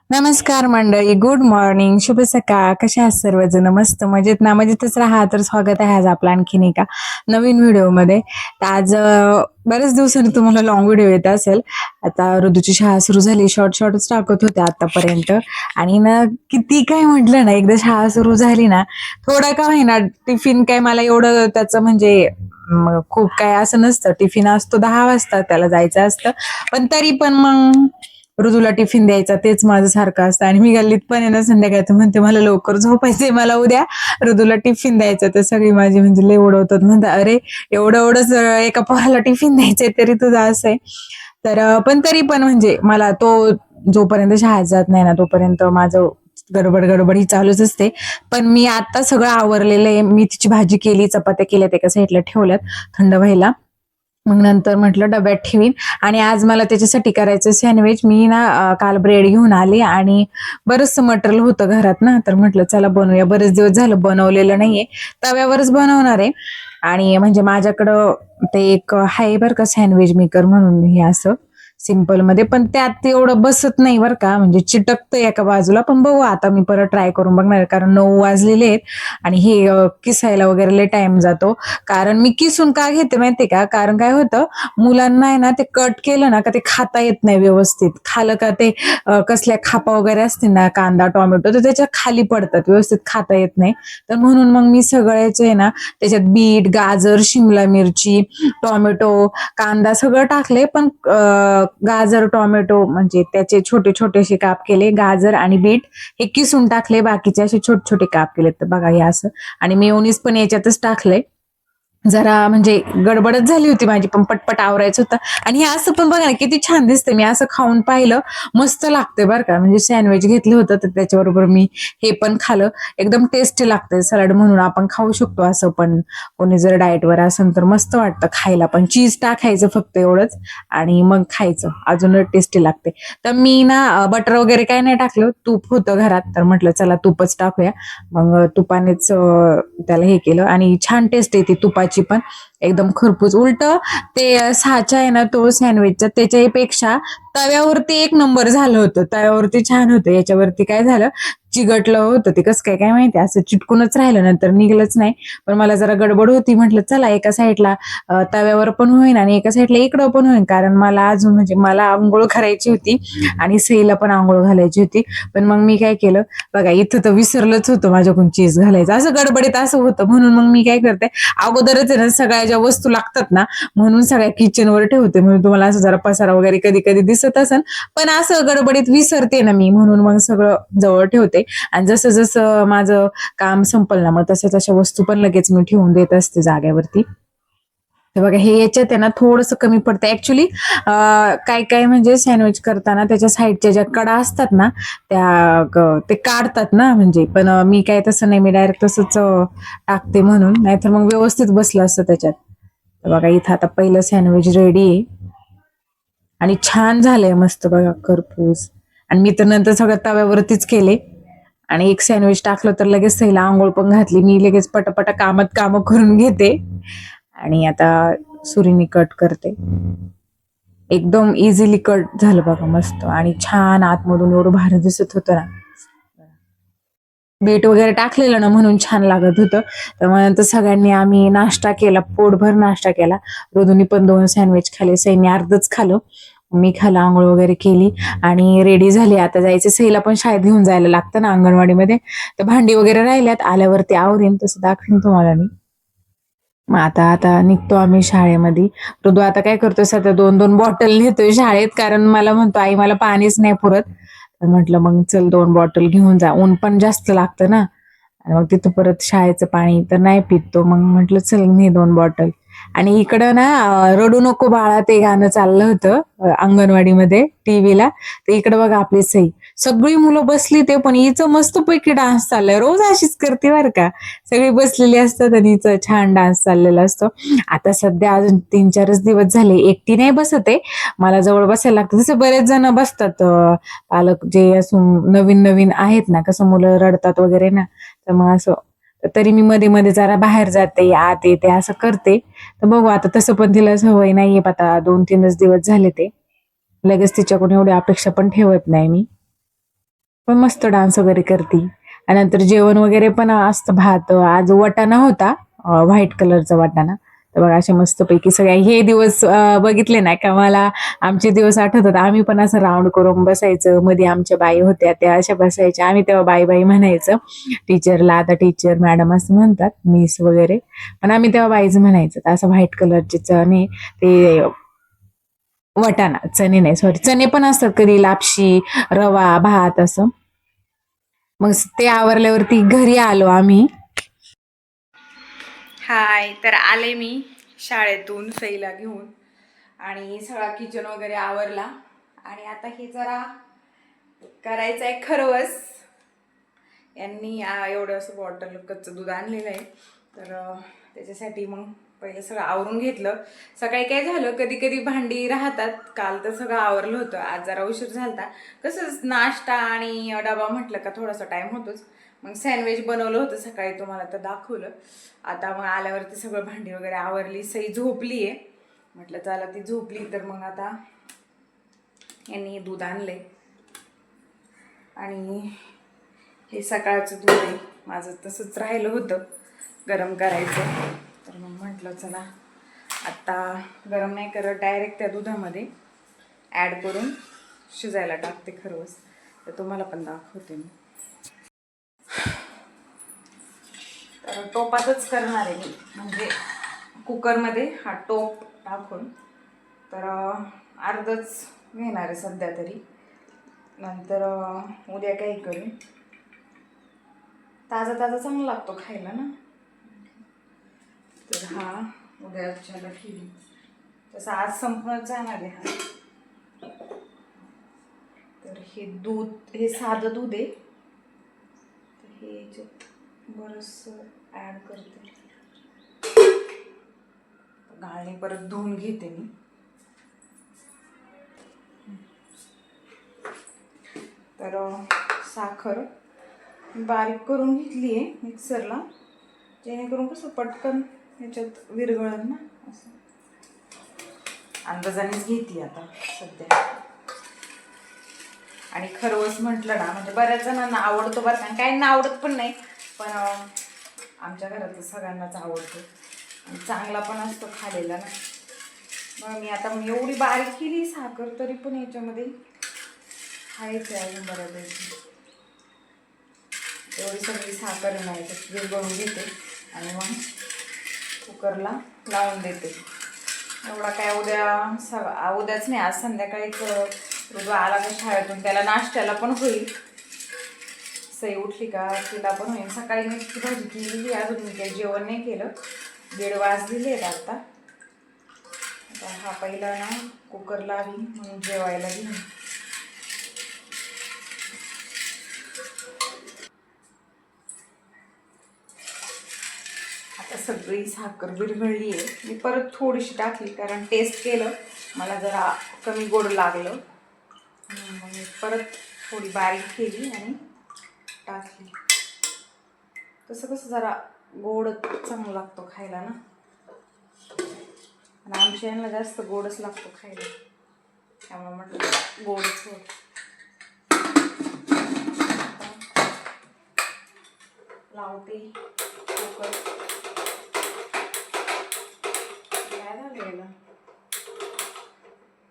नमस्कार मंडळी, good morning, शुभ सकाळ. कशा आहात सर्वजण? मस्त मजेत ना? मजेतच राहा. तर स्वागत आहे आज आपला आणखीन एका नवीन व्हिडिओमध्ये. तर आज बरेच दिवसांनी तुम्हाला लॉंग व्हिडिओ येत असेल. आता ऋतूची शाळा सुरू झाली, शॉर्टच टाकत होते आतापर्यंत. आणि ना किती काय म्हटलं ना, एकदा शाळा सुरू झाली ना, थोडं का होईना टिफिन काय मला एवढं त्याचं म्हणजे खूप काय असं नसतं. टिफिन असतो 10 वाजता, त्याला जायचं असतं. पण तरी पण मग ऋतूला टिफिन द्यायचा तेच माझं सारखं असतं. आणि मी गल्लीत पण आहे ना, संध्याकाळचं म्हणते मला लवकर झोपायचंय, मला उद्या ऋतूला टिफिन द्यायचं. तर सगळी माझी म्हणजे लय उडवतात, म्हणतात अरे एवढंच एका पोराला टिफिन द्यायचंय तरी तुझं असं आहे. तर पण तरी पण म्हणजे मला तो जोपर्यंत शाळेत जात नाही ना तोपर्यंत माझं गडबड ही चालूच असते. पण मी आता सगळं आवरलेलं आहे. मेथीची भाजी केली, चपात्या केल्यात, एका साईडला ठेवल्यात थंड व्हायला. मग नंतर म्हटलं डब्यात ठेवीन. आणि आज मला त्याच्यासाठी करायचं सँडविच. मी ना काल ब्रेड घेऊन आले आणि बरंचसं मटेरियल होतं घरात ना, तर म्हटलं चला बनवूया. बरेच दिवस झालं बनवलेलं नाहीये, तव्यावरच बनवणार आहे. आणि म्हणजे माझ्याकडं ते एक आहे बरं का, सँडविच मेकर म्हणून, हे असं सिंपल मध्ये, पण त्यात एवढं बसत नाही बरं का, म्हणजे चिटकतं एका बाजूला. पण बघू आता मी परत ट्राय करून बघणार, कारण 9 वाजलेले आहेत आणि हे किसायला वगैरे लय टाइम जातो. कारण मी किसून का घेते माहितीये का, कारण काय होतं, मुलांना आहे ना ते कट केलं ना का ते खाता येत नाही व्यवस्थित. खालं का ते कसल्या खापा वगैरे असतील ना, कांदा टोमॅटो, तर त्याच्या खाली पडतात, व्यवस्थित खाता येत नाही. तर म्हणून मग मी सगळ्याचे आहे ना त्याच्यात बीट, गाजर, शिमला मिरची, टोमॅटो, कांदा सगळं टाकले. पण गाजर, टोमॅटो म्हणजे त्याचे छोटे छोटेसे काप केले. गाजर आणि बीट हे किसून टाकले, बाकीचे असे छोटे छोटे काप केले. तर बघा हे असं. आणि मेयोनीज पण याच्यातच टाकलंय. जरा म्हणजे गडबडच झाली होती माझी, पण पटपट आवरायचं होतं. आणि हे असं पण बघा ना किती छान दिसतं. मी असं खाऊन पाहिलं, मस्त लागते बरं का. म्हणजे सँडविच घेतलं होतं तर त्याच्याबरोबर मी हे पण खाल्लं. एकदम टेस्टी लागतंय. सलाड म्हणून आपण खाऊ शकतो असं पण. कोणी जर डाएटवर असेल तर मस्त वाटतं खायला. पण चीज टाकायचं फक्त एवढंच आणि मग खायचं, अजूनच टेस्टी लागते. तर मी ना बटर वगैरे काय नाही टाकलं, तूप होतं घरात, तर म्हटलं चला तूपच टाकूया. मग तुपानेच त्याला हे केलं आणि छान टेस्ट येते तुपाची पण, एकदम खरपूस. उलट ते साचा आहे ना तो सँडविचचा, त्याच्यापेक्षा तव्यावरती एक नंबर झालं होतं. तव्यावरती छान होतं, याच्यावरती काय झालं, चिगटलं होतं ते. कसं काय काय माहिती, असं चिटकूनच राहिलं, नंतर निघलंच नाही. पण मला जरा गडबड होती, म्हटलं चला एका साईडला तव्यावर पण होईन आणि एका साईडला इकडं पण होईन, कारण मला अजून म्हणजे मला आंघोळ करायची होती आणि सईला पण आंघोळ घालायची होती. पण मग मी काय केलं बघा, इथं तर विसरलंच होतं माझ्याकडून चीज घालायचं. असं गडबडीत असं होतं, म्हणून मग मी काय करते, अगोदरच आहे ना सगळ्या ज्या वस्तू लागतात ना, म्हणून सगळ्या किचनवर ठेवते. म्हणून तुम्हाला असं जरा पसारा वगैरे कधी कधी दिसत असेल, पण असं गडबडीत विसरते ना मी, म्हणून मग सगळं जवळ ठेवते. आणि जसं जसं माझं काम संपल ना, मग तशा तशा वस्तू पण लगेच मी ठेवून देत असते जागेवरती. तर बघा हे याच्यात आहे ना थोडंसं कमी पडतं ऍक्च्युली. काय काय म्हणजे सँडविच करताना त्याच्या साईडच्या ज्या कडा असतात ना, ते काढतात ना म्हणजे. पण मी काय तसं नाही, मी डायरेक्ट तसंच टाकते, म्हणून नाहीतर मग व्यवस्थित बसलं असतं त्याच्यात. तर बघा इथं आता पहिलं सँडविच रेडी आहे आणि छान झालंय मस्त बघा, खरपूस. आणि मी तर नंतर सगळं तव्यावरतीच केले. आणि एक सँडविच टाकलं तर लगेच सईला आंघोळ पण घातली. मी लगेच पटापटा कामं करून घेते आणि आता सुरीने कट करते. एकदम इझिली कट झालं बघा, मस्त. आणि छान आतमधून एवढं भारी दिसत होतं ना, बीट वगैरे टाकलेलं ना म्हणून छान लागत होतं. तर मग नंतर सगळ्यांनी आम्ही नाश्ता केला, पोटभर नाश्ता केला. रोदूनी पण 2 सँडविच खाले, सईने अर्धच खालं, मी खाला, आंघोळ वगैरे केली आणि रेडी झाली. आता जायचं, सईला पण शाळेत घेऊन जायला लागतं ना अंगणवाडीमध्ये. तर भांडी वगैरे राहिल्यात, आल्यावरती आवरीन, तसं दाखवीन तुम्हाला मी. मग आता आता निघतो आम्ही शाळेमध्ये. ऋतू आता काय करतोय, सध्या 2-2 बॉटल नेतोय शाळेत, कारण मला म्हणतो आई मला पाणीच नाही पुरत. तर म्हटलं मग चल 2 बॉटल घेऊन जा, ऊन पण जास्त लागतं ना. आणि मग तिथं परत शाळेचं पाणी तर नाही पित तो, मग म्हटलं चल ने 2 बॉटल. आणि इकडं ना रडू नको बाळा ते गाणं चाललं होतं अंगणवाडीमध्ये टीव्हीला. तर इकडं बघा आपली सई, सगळी मुलं बसली, ते पण हिचं मस्तपैकी डान्स चाललाय. रोज अशीच करते बरं का, सगळी बसलेली असतात आणि हिचं छान डान्स चाललेला असतो. आता सध्या अजून 3-4च दिवस झाले एकटी नाही बसत आहे, मला जवळ बसायला लागतं. तसं बरेच जण बसतात, पालक जे असून नवीन नवीन आहेत ना, कसं मुलं रडतात वगैरे ना, तर मग असं. तरी मी मध्ये मध्ये जरा बाहेर जाते, आत येते, असं करते. तर बघू आता, तसं पण तिला सवय नाहीये. आता 2-3च दिवस झाले ते. लगेच तिच्याकडून एवढी अपेक्षा पण ठेवत नाही मी. पण मस्त डान्स वगैरे करते. आणि नंतर जेवण वगैरे पण असतं. भात आज वाटाणा होता, व्हाईट कलरचा वाटाणा. तर बघा असे मस्तपैकी सगळ्या हे दिवस बघितले ना का मला आमचे दिवस आठवतात. आम्ही पण असं राऊंड करून बसायचं. मध्ये आमच्या बाई होत्या त्या अशा बसायच्या. आम्ही तेव्हा बाई बाई म्हणायचं टीचरला. आता टीचर मॅडम असं म्हणतात, मिस वगैरे, पण आम्ही तेव्हा बाईच म्हणायचं. तर असं व्हाईट कलरचे चणे, ते वटाणा, चणे नाही सॉरी, चणे पण असतात कधी, लापशी, रवा, भात असं. मग ते आवरल्यावरती घरी आलो आम्ही. हाय, तर आले मी शाळेतून सईला घेऊन आणि सगळा किचन वगैरे आवरला. आणि आता हे जरा करायचं आहे खरवस. यांनी एवढं असं बॉटल कच्चं दूध आणलेलं आहे, तर त्याच्यासाठी मग पहिलं सगळं आवरून घेतलं. सकाळी काय झालं, कधी कधी भांडी राहतात. काल तर सगळं आवरलं होतं, आज जरा उशीर झालता. कसंच नाश्ता आणि डबा म्हटलं का थोडासा टाइम होतोच. मग सँडविच बनवलं होतं सकाळी, तुम्हाला तर दाखवलं. आता मग आल्यावरती सगळं भांडी वगैरे आवरली. सई झोपली आहे, म्हटलं चला ती झोपली तर मग आता यांनी दूध आणले. आणि हे सकाळचं दूध आहे माझं, तसंच राहिलं होतं गरम करायचं. तर मग म्हटलं चला आत्ता गरम नाही करत, डायरेक्ट त्या दुधामध्ये ॲड करून शिजायला टाकते खरवस. तर तुम्हाला पण दाखवते मी. तर टोपातच करणार आहे मी, म्हणजे कुकरमध्ये हा टोप टाकून. तर अर्धच घेणार आहे सध्या तरी, नंतर उद्या काही करेन. ताजा ताजा चांगला लागतो खायला ना. तर हा उद्याच्याला ठेवी, तसं आज संपूनच जाणार आहे हा. तर हे दूध, हे साधं दूध आहे, तर हे याच्यात बरंचसं ॲड करते. गाळणी परत धुवून घेते मी. तर साखर बारीक करून घेतली आहे मिक्सरला, जेणेकरून कसं पटकन ह्याच्यात विरघळेल ना. असं अंदाजानेच घेते आता सध्या. आणि खरवस म्हटलं ना, म्हणजे बऱ्याच जणांना आवडतो बरं का, काहींना आवडत पण नाही, पण आमच्या घरात सगळ्यांनाच आवडतो आणि चांगला पण असतो खालेला ना. मग मी आता एवढी बारीक केली साखर, तरी पण याच्यामध्ये खायचं आहे अजून बऱ्यापैकी. एवढी सगळी साखर आहे ना याच्यात विरघळून घेते आणि मग कुकरला लावून देते. एवढा काय उद्याच नाही, आज संध्याकाळीच ऋतू आला का शाळेतून, त्याला नाश्त्याला पण होईल. सई उठली का तिला पण होईल. सकाळी मेथीची भाजी केलेली, अजून मी काही जेवण नाही केलं. 1:30 वाजलेले आहेत आता. आता हा पहिला ना कुकर लावी म्हणून जेवायला घेऊन. आता सगळी साखर विरघळली आहे. मी परत थोडीशी टाकली, कारण टेस्ट केलं मला जरा कमी गोड लागलं. मग मी परत थोडी बारीक केली आणि टाकली. तसं कसं जरा गोड चांगलं लागतो खायला ना, आणि आमच्या यांना जास्त गोडच लागतो खायला, त्यामुळे म्हटलं गोडच होत. लावते कुकर. काय झालेलं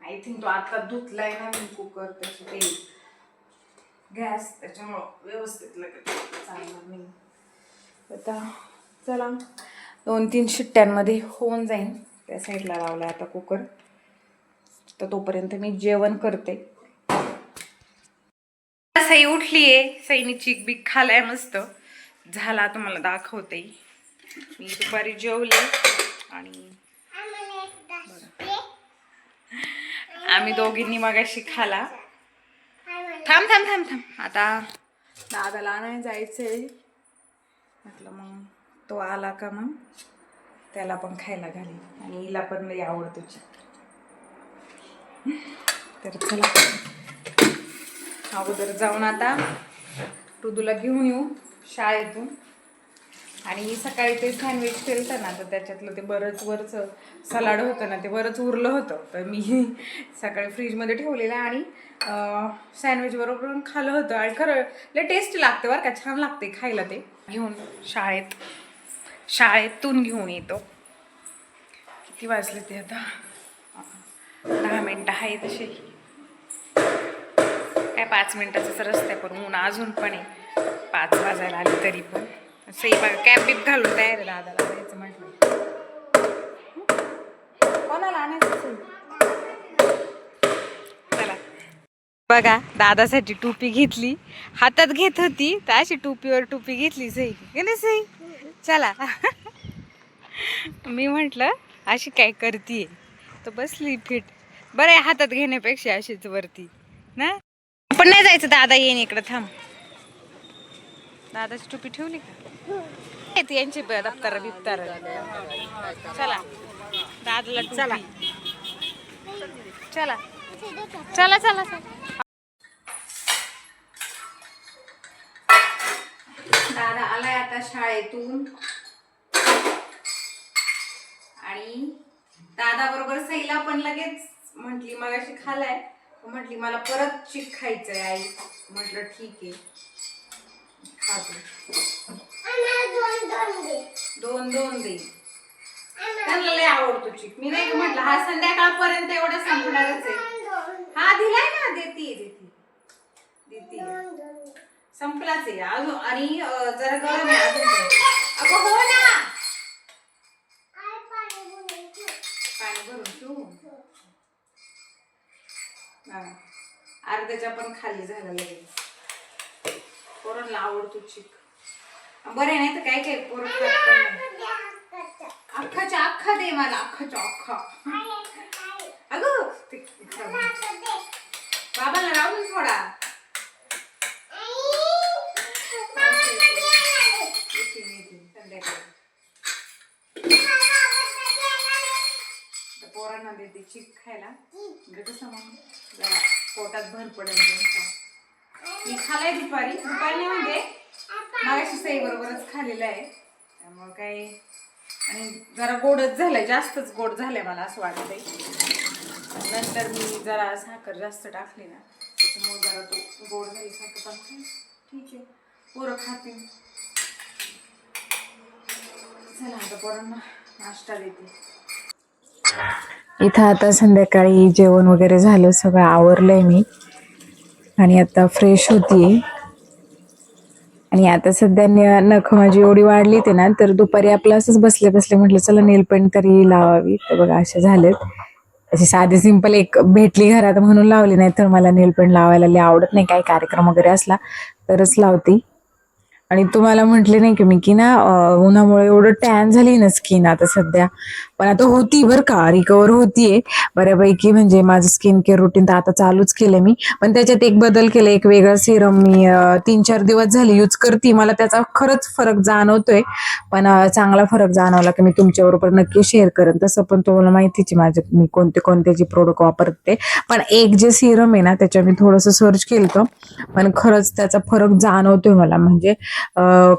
आय थिंक तो आता धुतलाय ना मी कुकर, त्याची ते गॅस त्याच्यामुळं व्यवस्थित लगेच चालणार नाही. आता चला 2-3 शिट्ट्यांमध्ये होऊन जाईन. त्या साईडला लावला आता कुकर, तर तोपर्यंत मी जेवण करते. सई उठलीये, सईनी चिक बिक खालाय मस्त झाला, तुम्हाला दाखवते. मी दुपारी जेवले आणि आम्ही दोघींनी मगाशी खाला. थांब थांब थांब थांब, आता दादाला नाही जायचंय म्हटलं, मग तो आला का मग त्याला पण खायला घाली, आणि हिला पण लई आवडतो चिक. तर चला अगोदर जाऊन आता ऋतूला घेऊन येऊ शाळेतून. आणि सकाळी ते सँडविच केलं ना, तर त्याच्यातलं ते बरंच वरचं सलाड होतं ना, ते बरंच उरलं होतं. तर मी सकाळी फ्रीजमध्ये ठेवलेलं आणि सँडविच बरोबर खाल्लं होतं. आणि खरं लय टेस्ट लागते बरं का, छान लागते खायला. ते घेऊन शाळेतून घेऊन येतो. किती वाजले ते आता? 10 मिनटं आहे तसे. काय 5 मिनटाचाच रस्ता आहे, पण ऊन अजून पण आहे. 5 वाजायला आले तरी पण सई बघा कॅब बीप घालून तयार आहे दादाला जायचं म्हटलं. कोणाला आणायचं? चला बघा, दादासाठी टोपी घेतली. हातात घेत होती तर अशी टोपीवर टोपी घेतली सई. नाही सई? चला. मी म्हटलं अशी काय करतीये, तर बसली फिट. बरं आहे हातात घेण्यापेक्षा अशीच वरती ना. आपण नाही जायचं, दादा येईन इकडं. थांब, दादाची टोपी ठेवली का? यांची दप्तर बिप्तर. चला दादाला चला चला चला चला. दादा आलाय आता शाळेतून आणि दादा बरोबर सईला पण लगेच म्हटली, मग अशी खालाय, म्हटली मला परत चिक खायचंय आई. म्हटलं ठीक आहे खातो. दोन दे. त्यांना लय आवडतो चिक. मी नाही म्हटलं हा संध्याकाळपर्यंत एवढं संपणारच आहे. हा दिलाय ना, देते संपलाच आहे अजून. आणि जरा गरम आहे अजून. अगं हो ना, पाणी भरून ठेवू. अर्ध्याच्या पण खाली झालं लगेच. पोरांना आवडतो चिक. बरे नाही तर काय काय पोरं खात पण नाही. अख्खाच्या अख्खा दे मला, अख्खाच्या अख्खा. अगं बाबाला राहून थोडा. पोरांना देते चिक खायला. कसं मग जरा पोटात भर पडेल. मी खालाय दुपारी म्हणजे मागाशी सई बरोबरच खाल्लेलं आहे. त्यामुळं काय, आणि जरा गोडच झालंय, जास्तच गोड झालंय मला असं वाटतंय. नंतर मी जरा साखर जास्त टाकली ना, त्याच्यामुळे जरा तो गोड झाल्यासारखं. पण ठीक आहे, पोरं खातील. चला आता पोरांना नाश्ता देते. इथं आता संध्याकाळी जेवण वगैरे झालं, सगळं आवरलंय मी आणि आता फ्रेश होतीये. आणि आता सध्या नख माझी एवढी वाढली ते ना, तर दुपारी आपलं असंच बसले म्हटलं चला नेल पेंट तरी लावावी. तर बघा असे झालेत. अशी साधी सिंपल एक भेटली घरात म्हणून लावली, नाही तर मला नेल पेंट लावायला लय आवडत नाही. काही कार्यक्रम वगैरे असला तरच लावते. आणि तुम्हाला म्हटले नाही की मी की ना, उन्हामुळे एवढं टॅन झाली ना स्किन आता सध्या. पण आता होती बरं का, रिकवर होतीये बऱ्यापैकी. म्हणजे माझं स्किन केअर रुटीन तर आता चालूच केलंय मी. पण त्याच्यात एक बदल केला, एक वेगळा सिरम मी 3-4 दिवस झाले यूज करते. मला त्याचा खरंच फरक जाणवतोय. पण चांगला फरक जाणवला की मी तुमच्याबरोबर नक्की शेअर करेन. तसं पण तुम्हाला माहितीच माझे मी कोणते जे प्रोडक्ट वापरते. पण एक जे सिरम आहे ना, त्याच्यावर मी थोडंसं सर्च केलं, पण खरंच त्याचा फरक जाणवतोय मला. म्हणजे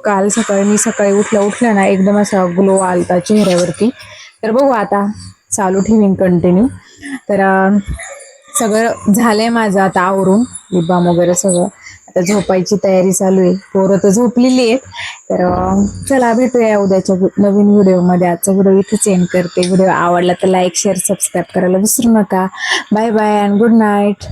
काल सकाळी उठल्या ना एकदम असा ग्लो आलता चेहऱ्यावरती. तर बघू आता चालू ठेवीन कंटिन्यू. तर सगळं झालंय माझं आता आवरून, लिप बाम वगैरे सगळं. आता झोपायची तयारी चालू आहे. पोरं तर झोपलेली आहेत. तर चला भेटूया उद्याच्या नवीन व्हिडिओमध्ये. आजचा व्हिडिओ इथेच एंड करते. व्हिडिओ आवडला तर लाईक शेअर सबस्क्राईब करायला विसरू नका. Bye bye and good night.